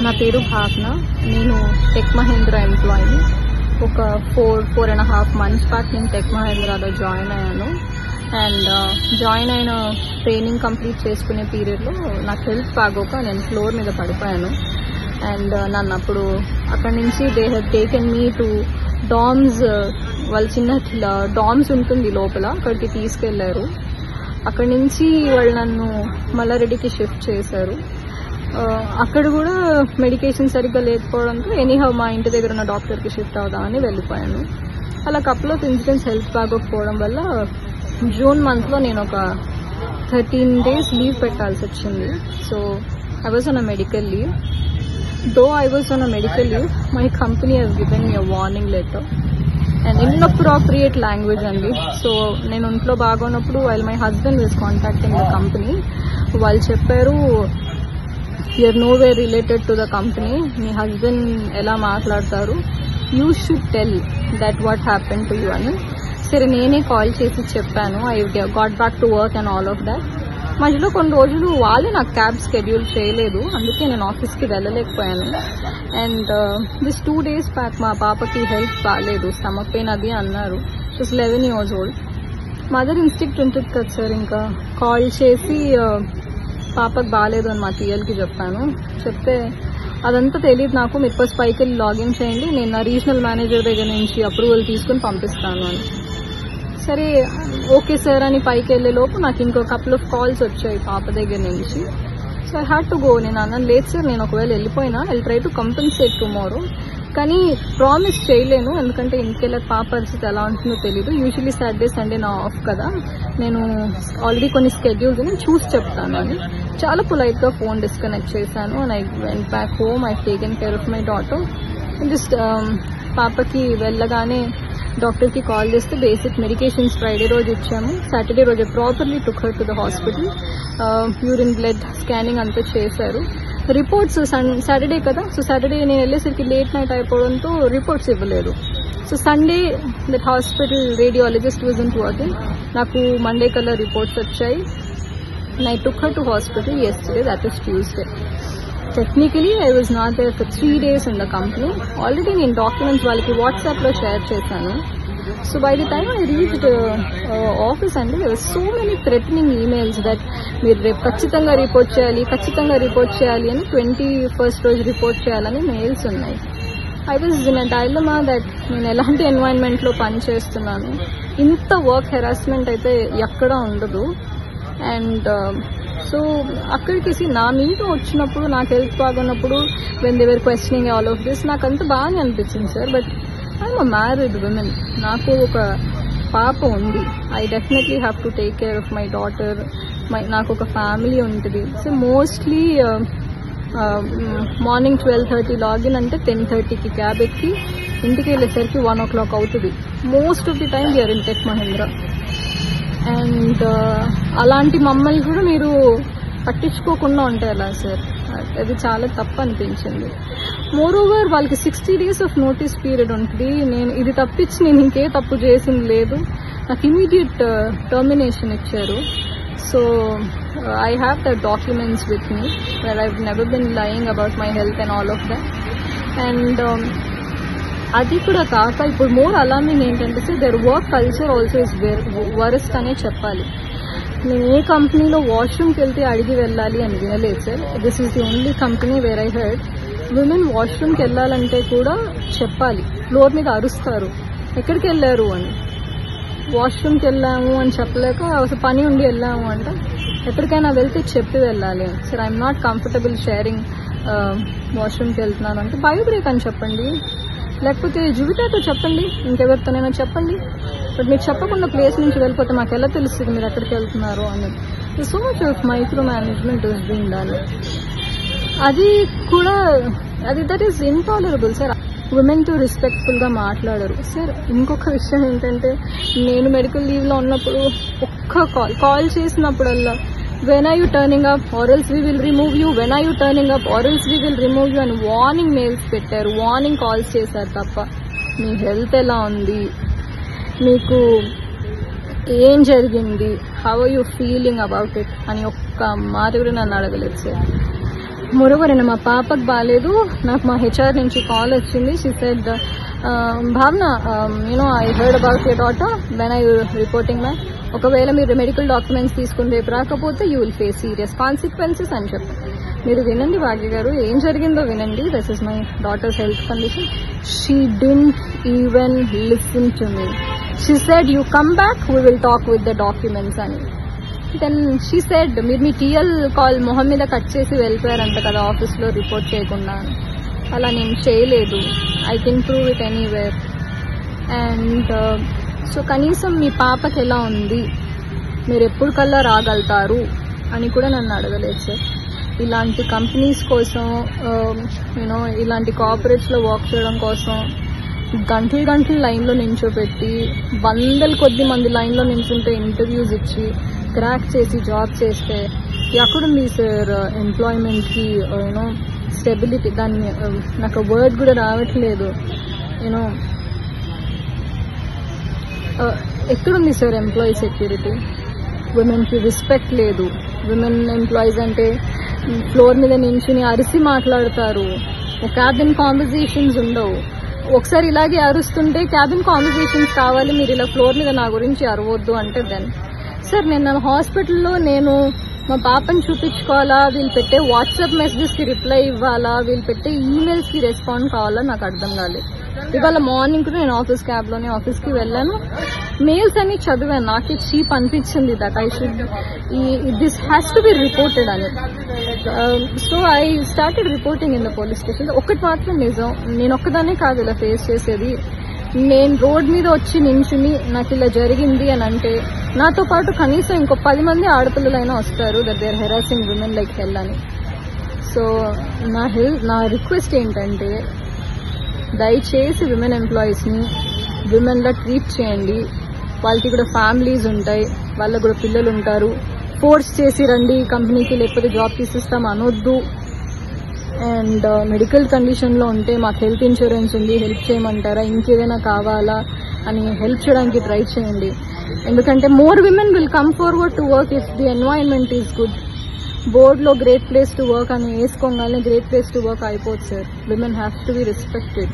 నా పేరు భావన. నేను టెక్ మహేంద్ర ఎంప్లాయీని. ఒక 4.5 months బ్యాక్ నేను టెక్ మహేంద్రలో జాయిన్ అయ్యాను. అండ్ జాయిన్ అయిన ట్రైనింగ్ కంప్లీట్ చేసుకునే పీరియడ్లో నాకు హెల్త్ బాగోక నేను ఫ్లోర్ మీద పడిపోయాను. అండ్ నన్ను అప్పుడు అక్కడి నుంచి they have taken me to DOMS, వాళ్ళ చిన్న డామ్స్ ఉంటుంది లోపల, అక్కడికి తీసుకెళ్లారు. అక్కడి నుంచి వాళ్ళు నన్ను మల్లారెడ్డికి షిఫ్ట్ చేశారు. అక్కడ కూడా మెడికేషన్ సరిగ్గా లేకపోవడంతో ఎనీహౌ మా ఇంటి దగ్గర ఉన్న డాక్టర్కి షిఫ్ట్ అవుదామని వెళ్ళిపోయాను. అలా కపుల్ ఆఫ్ ఇన్సిడెంట్స్ హెల్త్ బాగోకపోవడం వల్ల జూన్ మంత్లో నేను ఒక 13 days లీవ్ పెట్టాల్సి వచ్చింది. So I was on a medical leave. Though I was on a medical leave, my company has given me a warning letter and inappropriate language అండి. సో నేను ఇంట్లో బాగున్నప్పుడు while my husband was contacting the company, వాళ్ళు చెప్పారు you are no way related to the company, మీ husband ఎలా మాట్లాడతారు, you should tell that what happen to you అని. సరే నేనే కాల్ చేసి చెప్పాను. I got back to work and all of that. మధ్యలో కొన్ని రోజులు వాళ్ళే నాకు క్యాబ్ షెడ్యూల్ చేయలేదు, అందుకే నేను ఆఫీస్కి వెళ్ళలేకపోయాను. అండ్ దిస్ 2 days బ్యాక్ మా పాపకి హెల్త్ బాగాలేదు, స్టమక్ పెయిన్ అది అన్నారు. She's 11 years old. Mother instinct ఉంటుంది కదా సార్, ఇంకా కాల్ చేసి పాపకు బాగాలేదు అని మా టీఎల్కి చెప్పాను. చెప్తే అదంతా తెలియదు నాకు, మీరు ఫస్ట్ పైకి వెళ్ళి లాగిన్ చేయండి, నేను నా రీజనల్ మేనేజర్ దగ్గర నుంచి అప్రూవల్ తీసుకుని పంపిస్తాను అని. సరే ఓకే సార్ అని పైకి వెళ్ళే లోపు నాకు ఇంకో కపుల్ ఆఫ్ కాల్స్ వచ్చాయి పాప దగ్గర నుంచి. So I had to go. నేను అన్నాను లేదు సార్, నేను ఒకవేళ వెళ్ళిపోయినా I try to compensate tomorrow, కానీ ప్రామిస్ చేయలేను, ఎందుకంటే ఇంటికెళ్ళే పాప పరిస్థితి ఎలా ఉంటుందో తెలీదు. యూజువల్లీ సాటర్డే సండే నా ఆఫ్ కదా, నేను ఆల్రెడీ కొన్ని స్కెడ్యూల్స్ నేను చూసి చెప్తాను అని చాలా పొలైట్గా ఫోన్ డిస్కనెక్ట్ చేశాను. And I went back home. I taken care of my daughter. Just పాపకి వెళ్ళగానే డాక్టర్కి కాల్ చేస్తే బేసిక్ మెడికేషన్స్ ఫ్రైడే రోజు ఇచ్చాము. సాటర్డే రోజు properly took her to the hospital. Urine blood scanning అంతా చేశారు. రిపోర్ట్స్ సాటర్డే కదా, సో సాటర్డే నేను వెళ్ళేసరికి లేట్ నైట్ అయిపోవడంతో రిపోర్ట్స్ ఇవ్వలేదు. So Sunday that hospital radiologist wasn't working. నాకు మండే కల్లా రిపోర్ట్స్ వచ్చాయి. And I took her to hospital yesterday, that is Tuesday. Technically I was not there for 3 days in the company. Already నేను documents వాళ్ళకి వాట్సాప్లో share చేశాను. So by the time I reached office అండి, there were so many threatening emails that మీరు రేపు ఖచ్చితంగా report చేయాలి అని 21st రోజు రిపోర్ట్ చేయాలని మెయిల్స్ ఉన్నాయి. I was in a dilemma that నేను ఎలాంటి ఎన్వైరన్మెంట్లో పనిచేస్తున్నాను, ఇంత వర్క్ హెరాస్మెంట్ అయితే ఎక్కడా ఉండదు. అండ్ సో అక్కడికి నా మీద వచ్చినప్పుడు నాకు హెల్త్ బాగున్నప్పుడు when they were questioning all of this నాకు అంత బాగానే అనిపించింది sir. But I'm a married women, నాకు ఒక పాప ఉంది. I definitely have to take care of my daughter. నాకు ఒక ఫ్యామిలీ ఉంటుంది. సో మోస్ట్లీ మార్నింగ్ 12:30 లాగిన్ అంటే 10:30కి క్యాబ్ ఎక్కి ఇంటికి వెళ్ళేసరికి 1 o'clock అవుతుంది. Most of the time we are in Tech Mahindra. And అలాంటి మమ్మల్ని కూడా మీరు పట్టించుకోకుండా ఉంటే ఎలా సార్, అది చాలా తప్పు అనిపించింది. మోర్ ఓవర్ వాళ్ళకి 60 days ఆఫ్ నోటీస్ పీరియడ్ ఉంటుంది. నేను ఇది తప్పించి నేను ఇంకే తప్పు చేసింది లేదు. నాకు ఇమీడియట్ టర్మినేషన్ ఇచ్చారు. So I have the documents with me where I never been lying about my health and all of that. And అది కూడా కాక ఇప్పుడు మోర్ అలార్మింగ్ ఏంటంటే sir, their work culture also is worst అనే చెప్పాలి. నేను ఏ కంపెనీలో వాష్రూమ్కి వెళ్తే అడిగి వెళ్ళాలి అని వినలేదు sir. This is the only company where I heard women వాష్రూమ్కి వెళ్ళాలంటే కూడా చెప్పాలి. ఫ్లోర్ మీద అరుస్తారు ఎక్కడికి వెళ్ళారు అని. వాష్రూమ్కి వెళ్ళాము అని చెప్పలేక అసలు పని ఉండి వెళ్ళాము అంటే ఎక్కడికైనా వెళ్తే చెప్పి వెళ్ళాలి. Sir I'm not comfortable sharing వాష్రూమ్కి వెళ్తున్నాను అంటే బయో బ్రేక్ అని చెప్పండి, లేకపోతే జువితాతో చెప్పండి, ఇంకెవరితోనైనా చెప్పండి. బట్ మీరు చెప్పకుండా ప్లేస్ నుంచి వెళ్ళిపోతే మాకు ఎలా తెలుస్తుంది మీరు ఎక్కడికి వెళ్తున్నారు అని. So much of micro management is being done. అది కూడా దట్ ఈస్ ఇంటాలరబుల్ సార్. ఉమెన్తో రెస్పెక్ట్ఫుల్గా మాట్లాడరు సార్. ఇంకొక విషయం ఏంటంటే, నేను మెడికల్ లీవ్లో ఉన్నప్పుడు ఒక్క కాల్ చేసినప్పుడల్లా when are you turning up or else we will remove you, when are you turning up or else we will remove you అని వార్నింగ్ మెయిల్స్ పెట్టారు, వార్నింగ్ కాల్స్ చేశారు తప్ప మీ హెల్త్ ఎలా ఉంది, మీకు ఏం జరిగింది, how are you feeling about it అని ఒక్క మాట కూడా నన్ను అడగలేదు సార్. మోరోవర్ మా పాపకు బాగాలేదు, నాకు మా హెచ్ఆర్ నుంచి కాల్ వచ్చింది. షీ సెడ్ భావన I heard about your daughter when I reporting my, ఒకవేళ మీరు మెడికల్ డాక్యుమెంట్స్ తీసుకుని రేపు రాకపోతే you will face serious consequences అని చెప్పి. మీరు వినండి భాగ్య గారు, ఏం జరిగిందో వినండి. This is my daughters health condition. She didn't even listen to me. She said you come back, we will talk with the documents అని. దెన్ షీ సెడ్ మీరు మీ టీఎల్ కాల్ మొహం మీద కట్ చేసి వెళ్ళిపోయారంట కదా ఆఫీస్లో రిపోర్ట్ చేయకుండా. అలా నేను చేయలేదు, I can prove it anywhere. And so కనీసం మీ పాపకి ఎలా ఉంది, మీరు ఎప్పుడు కల్లా రాగలుగుతారు అని కూడా నన్ను అడగలేదు సార్. ఇలాంటి కంపెనీస్ కోసం ఇలాంటి కార్పొరేట్స్లో వర్క్ చేయడం కోసం గంటలు లైన్లో నించోపెట్టి వందల కొద్ది మంది లైన్లో నించుంటే ఇంటర్వ్యూస్ ఇచ్చి క్రాక్ చేసి జాబ్ చేస్తే ఎక్కడుంది సార్ ఎంప్లాయ్మెంట్కి స్టెబిలిటీ? దాన్ని నాకు వర్డ్ కూడా రావట్లేదు. ఎక్కడుంది సార్ ఎంప్లాయీ సెక్యూరిటీ? విమెన్కి రెస్పెక్ట్ లేదు. విమెన్ ఎంప్లాయీస్ అంటే ఫ్లోర్ మీద నించుని అరిసి మాట్లాడతారు, క్యాబిన్ కాన్వర్జేషన్స్ ఉండవు. ఒకసారి ఇలాగే అరుస్తుంటే క్యాబిన్ కాన్వర్జేషన్స్ కావాలి, మీరు ఇలా ఫ్లోర్ మీద నా గురించి అరవద్దు అంటే దెన్ సార్ నేను హాస్పిటల్లో నేను మా పాపని చూపించుకోవాలా, వీళ్ళు పెట్టే వాట్సాప్ మెసేజెస్కి రిప్లై ఇవ్వాలా, వీళ్ళు పెట్టే ఈమెయిల్స్కి రెస్పాండ్ కావాలా, నాకు అర్థం కాలేదు. ఇవాళ మార్నింగ్ కూడా నేను క్యాబ్లోనే ఆఫీస్కి వెళ్ళాను, మెయిల్స్ అన్ని చదివాను. నాకే చీప్ అనిపించింది that I should this has to be reported అని. So I started reporting in the police station. ఒకటి మాత్రం నిజం, నేను ఒక్కదానే కాదు ఇలా ఫేస్ చేసేది. నేను రోడ్ మీద వచ్చి నించుని నాకు ఇలా జరిగింది అని అంటే నాతో పాటు కనీసం ఇంకో 10 మంది ఆడపిల్లలైనా వస్తారు that they are harassing women like hell అని. సో నా రిక్వెస్ట్ ఏంటంటే దయచేసి విమెన్ ఎంప్లాయీస్ని విమెన్లా ట్రీట్ చేయండి. వాళ్ళకి కూడా ఫ్యామిలీస్ ఉంటాయి, వాళ్ళకు కూడా పిల్లలు ఉంటారు. ఫోర్స్ చేసి రండి కంపెనీకి లేకపోతే జాబ్ తీసిస్తాం అనొద్దు. అండ్ మెడికల్ కండిషన్లో ఉంటే మాకు హెల్త్ ఇన్సూరెన్స్ ఉంది, హెల్ప్ చేయమంటారా, ఇంకేదైనా కావాలా అని హెల్ప్ చేయడానికి ట్రై చేయండి. ఎందుకంటే more women will come forward to work if the environment is good. బోర్డ్లో గ్రేట్ ప్లేస్ టు వర్క్ అని వేసుకోగానే గ్రేట్ ప్లేస్ టు వర్క్ అయిపోతుంది sir. Women have to be respected.